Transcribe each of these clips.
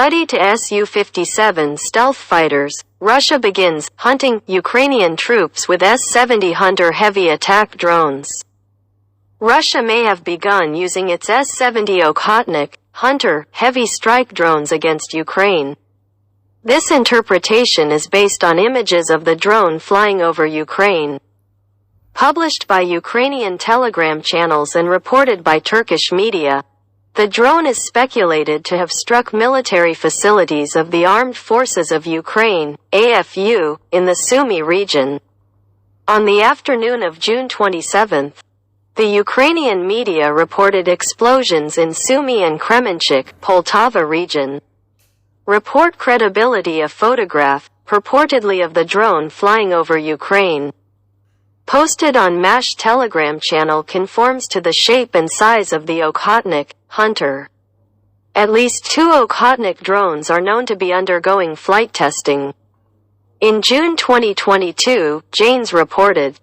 Buddy to Su-57 stealth fighters, Russia begins hunting Ukrainian troops with S-70 Hunter heavy attack drones. Russia may have begun using its S-70 Okhotnik Hunter heavy strike drones against Ukraine. This interpretation is based on images of the drone flying over Ukraine, published by Ukrainian Telegram channels and reported by Turkish media. The drone is speculated to have struck military facilities of the Armed Forces of Ukraine, AFU, in the Sumy region. On the afternoon of June 27, the Ukrainian media reported explosions in Sumy and Kremenchuk, Poltava region. Report credibility a photograph, purportedly of the drone flying over Ukraine, posted on MASH Telegram channel conforms to the shape and size of the Okhotnik Hunter. At least 2 Okhotnik drones are known to be undergoing flight testing. In June 2022, Janes reported,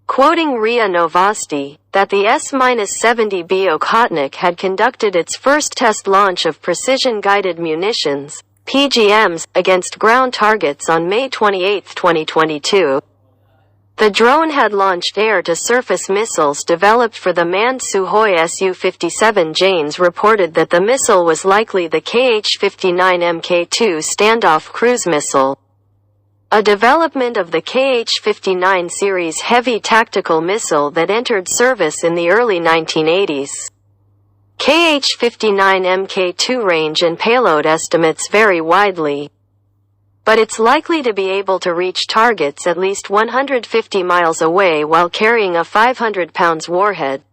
quoting RIA Novosti, that the S-70B Okhotnik had conducted its first test launch of precision-guided munitions, PGMs, against ground targets on May 28, 2022. The drone had launched air-to-surface missiles developed for the manned Sukhoi Su-57. Janes reported that the missile was likely the Kh-59 Mk2 standoff cruise missile, a development of the Kh-59 series heavy tactical missile that entered service in the early 1980s. Kh-59 Mk2 range and payload estimates vary widely, but it's likely to be able to reach targets at least 150 miles away while carrying a 500 pounds warhead.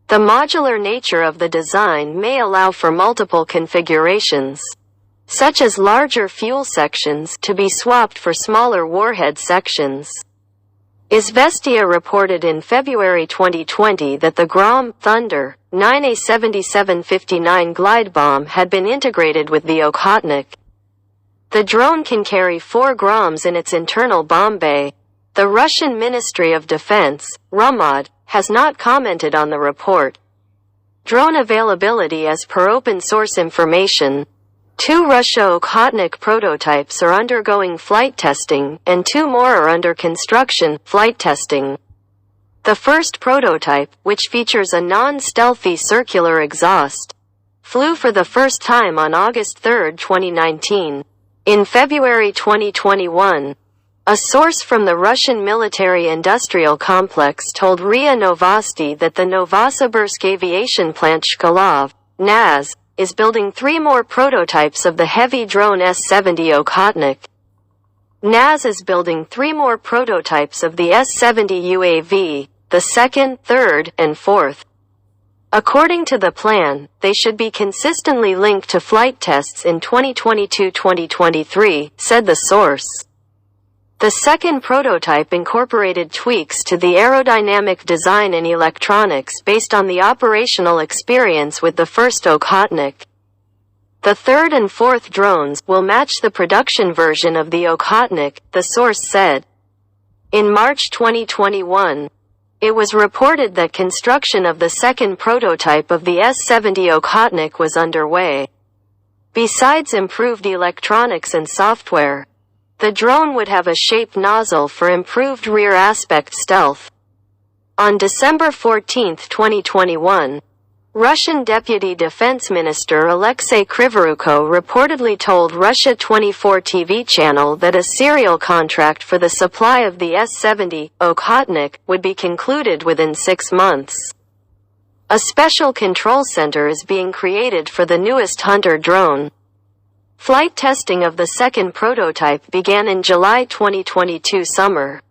The modular nature of the design may allow for multiple configurations, such as larger fuel sections to be swapped for smaller warhead sections. Izvestia reported in February 2020 that the Grom Thunder 9A7759 glide bomb had been integrated with the Okhotnik. The drone can carry 4 grams in its internal bomb bay. The Russian Ministry of Defense, Rumad, has not commented on the report. Drone availability as per open-source information. 2 Russia Okhotnik prototypes are undergoing flight testing, and 2 more are under construction, flight testing. The first prototype, which features a non-stealthy circular exhaust, flew for the first time on August 3, 2019. In February 2021, a source from the Russian military-industrial complex told RIA Novosti that the Novosibirsk aviation plant Shkolov, NAZ, is building 3 more prototypes of the heavy drone S-70 Okhotnik. NAZ is building 3 more prototypes of the S-70 UAV, the 2nd, 3rd, and 4th. According to the plan, they should be consistently linked to flight tests in 2022-2023, said the source. The second prototype incorporated tweaks to the aerodynamic design and electronics based on the operational experience with the first Okhotnik. The 3rd and 4th drones will match the production version of the Okhotnik, the source said. In March 2021, it was reported that construction of the second prototype of the S-70 Okhotnik was underway. Besides improved electronics and software, the drone would have a shaped nozzle for improved rear aspect stealth. On December 14, 2021, Russian Deputy Defense Minister Alexei Krivoruko reportedly told Russia 24 TV channel that a serial contract for the supply of the S-70 Okhotnik would be concluded within 6 months. A special control center is being created for the newest Hunter drone. Flight testing of the second prototype began in July 2022 summer.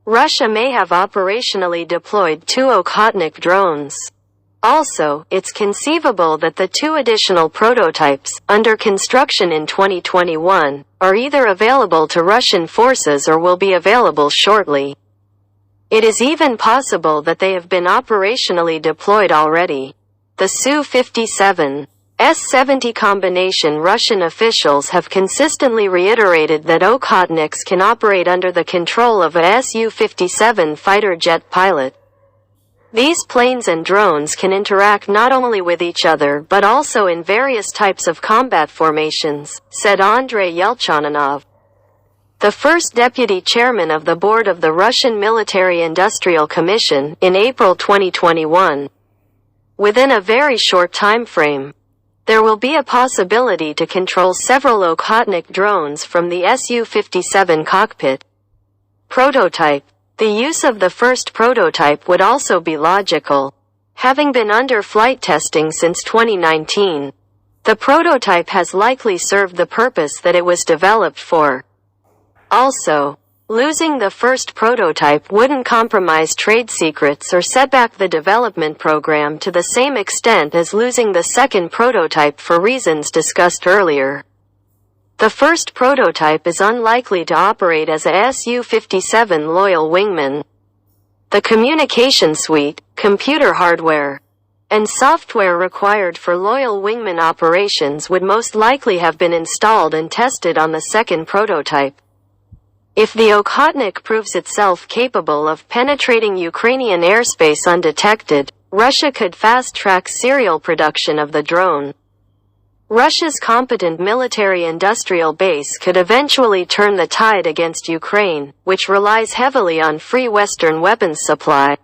Russia may have operationally deployed 2 Okhotnik drones. Also, it's conceivable that the 2 additional prototypes, under construction in 2021, are either available to Russian forces or will be available shortly. It is even possible that they have been operationally deployed already. The Su-57 S-70 combination. Russian officials have consistently reiterated that Okhotniks can operate under the control of a Su-57 fighter jet pilot. These planes and drones can interact not only with each other but also in various types of combat formations, said Andrei Yelchananov, the first deputy chairman of the board of the Russian Military Industrial Commission, in April 2021. Within a very short time frame, there will be a possibility to control several Okhotnik drones from the Su-57 cockpit. Prototype. The use of the first prototype would also be logical. Having been under flight testing since 2019, the prototype has likely served the purpose that it was developed for. Also, losing the first prototype wouldn't compromise trade secrets or set back the development program to the same extent as losing the second prototype for reasons discussed earlier. The first prototype is unlikely to operate as a Su-57 loyal wingman. The communication suite, computer hardware, and software required for loyal wingman operations would most likely have been installed and tested on the second prototype. If the Okhotnik proves itself capable of penetrating Ukrainian airspace undetected, Russia could fast-track serial production of the drone. Russia's competent military-industrial base could eventually turn the tide against Ukraine, which relies heavily on free Western weapons supply.